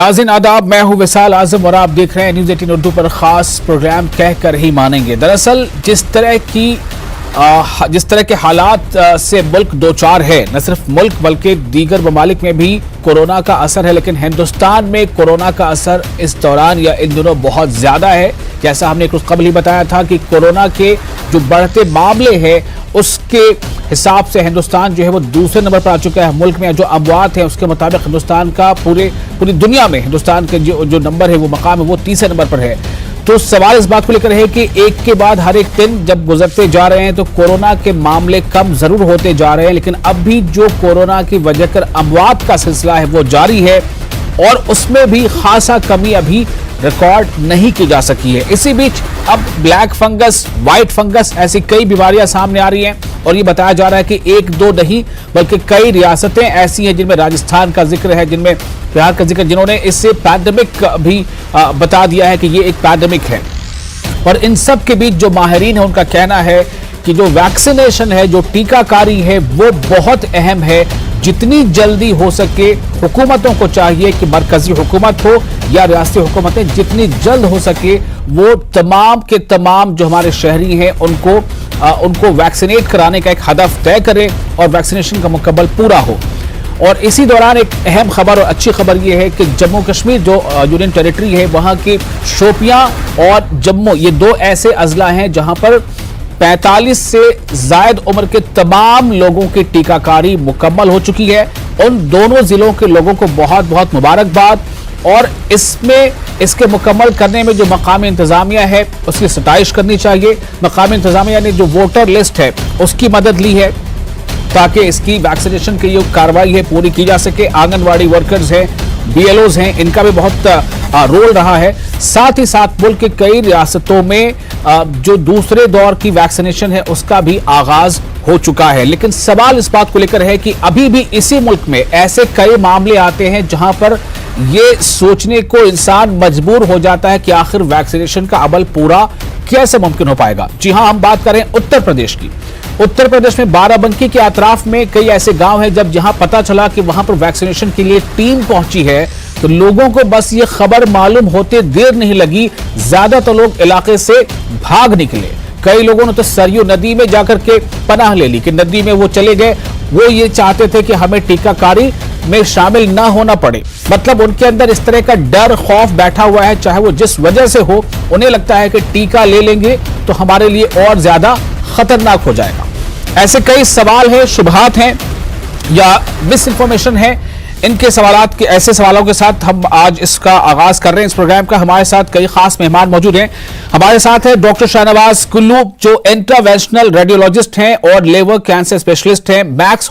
नाज़रीन आदाब, मैं हूं विशाल आजम और आप देख रहे हैं न्यूज़ 18 उर्दू पर खास प्रोग्राम कह कर ही मानेंगे। दरअसल जिस तरह के हालात से मुल्क दो चार है, न सिर्फ मुल्क बल्कि दीगर ममालिक में भी कोरोना का असर है, लेकिन हिंदुस्तान में कोरोना का असर इस दौरान या इन दिनों बहुत ज्यादा है। जैसा हमने कुछ कबल ही बताया था कि कोरोना के जो बढ़ते मामले हैं उसके हिसाब से हिंदुस्तान जो है वो दूसरे नंबर पर आ चुका है। मुल्क में जो अमवात है उसके मुताबिक हिंदुस्तान का पूरी दुनिया में हिंदुस्तान के जो नंबर है, वो मकाम है, वो तीसरे नंबर पर है। तो सवाल इस बात को लेकर है कि एक के बाद हर एक दिन जब गुजरते जा रहे हैं तो कोरोना के मामले कम जरूर होते जा रहे हैं, लेकिन अब भी जो कोरोना की वजह कर अमवात का सिलसिला है वो जारी है और उसमें भी खासा कमी अभी रिकॉर्ड नहीं की जा सकी है। इसी बीच अब ब्लैक फंगस, व्हाइट फंगस ऐसी कई बीमारियां सामने आ रही हैं और ये बताया जा रहा है कि एक दो नहीं बल्कि कई रियासतें ऐसी हैं जिनमें राजस्थान का जिक्र है, जिनमें बिहार का जिक्र, जिन्होंने इससे पैंडेमिक भी बता दिया है कि ये एक पैंडेमिक है। और इन सब के बीच जो माहिरीन है उनका कहना है कि जो वैक्सीनेशन है, जो टीकाकारी है, वो बहुत अहम है। जितनी जल्दी हो सके हुकूमतों को चाहिए कि मरकजी हुकूमत हो या रियासती हुकूमतें जितनी जल्द हो सके वो तमाम के तमाम जो हमारे शहरी हैं उनको वैक्सीनेट कराने का एक हदफ तय करें और वैक्सीनेशन का मुकम्मल पूरा हो। और इसी दौरान एक अहम खबर और अच्छी खबर यह है कि जम्मू कश्मीर जो यूनियन टेरिटरी है, वहां के शोपियां और जम्मू, ये दो ऐसे अजला हैं जहां पर 45 से जायद उम्र के तमाम लोगों की टीकाकारी मुकम्मल हो चुकी है। उन दोनों जिलों के लोगों को बहुत बहुत मुबारकबाद। और इसके मुकम्मल करने में जो मकामी इंतजामिया है उसकी सताइश करनी चाहिए। मकामी इंतजामिया ने जो वोटर लिस्ट है उसकी मदद ली है ताकि इसकी वैक्सीनेशन की जो कार्रवाई है पूरी की जा सके। आंगनवाड़ी वर्कर्स हैं, BLOs हैं, इनका भी बहुत रोल रहा है। साथ ही साथ मुल्क के कई रियासतों में जो दूसरे दौर की वैक्सीनेशन है उसका भी आगाज हो चुका है। लेकिन सवाल इस बात को लेकर है कि अभी भी इसी मुल्क में ऐसे कई मामले आते हैं जहां पर ये सोचने को इंसान मजबूर हो जाता है कि आखिर वैक्सीनेशन का अमल पूरा कैसे मुमकिन हो पाएगा। जी हां, हम बात करें उत्तर प्रदेश की। उत्तर प्रदेश में बाराबंकी के अतराफ में कई ऐसे गांव हैं जहां पता चला कि वहां पर वैक्सीनेशन के लिए टीम पहुंची है तो लोगों को बस ये खबर मालूम होते देर नहीं लगी, ज्यादातर लोग इलाके से भाग निकले। कई लोगों ने तो सरयू नदी में जाकर के पनाह ले ली कि नदी में वो चले गए। वो ये चाहते थे कि हमें टीकाकारी में शामिल ना होना पड़े। मतलब उनके अंदर इस तरह का डर, खौफ बैठा हुआ है, चाहे वो जिस वजह से हो। उन्हें लगता है कि टीका ले लेंगे तो हमारे लिए और ज्यादा खतरनाक हो जाएगा। ऐसे कई सवाल हैं, शुबहात हैं या मिस इंफॉर्मेशन है। इनके सवालात के ऐसे सवालों के साथ हम आज इसका आगाज कर रहे हैं इस प्रोग्राम का। हमारे साथ कई खास मेहमान मौजूद हैं। हमारे साथ है डॉक्टर शाहनवाज कुल्लू जो इंटरवेंशनल रेडियोलॉजिस्ट हैं और लिवर कैंसर स्पेशलिस्ट हैं, मैक्स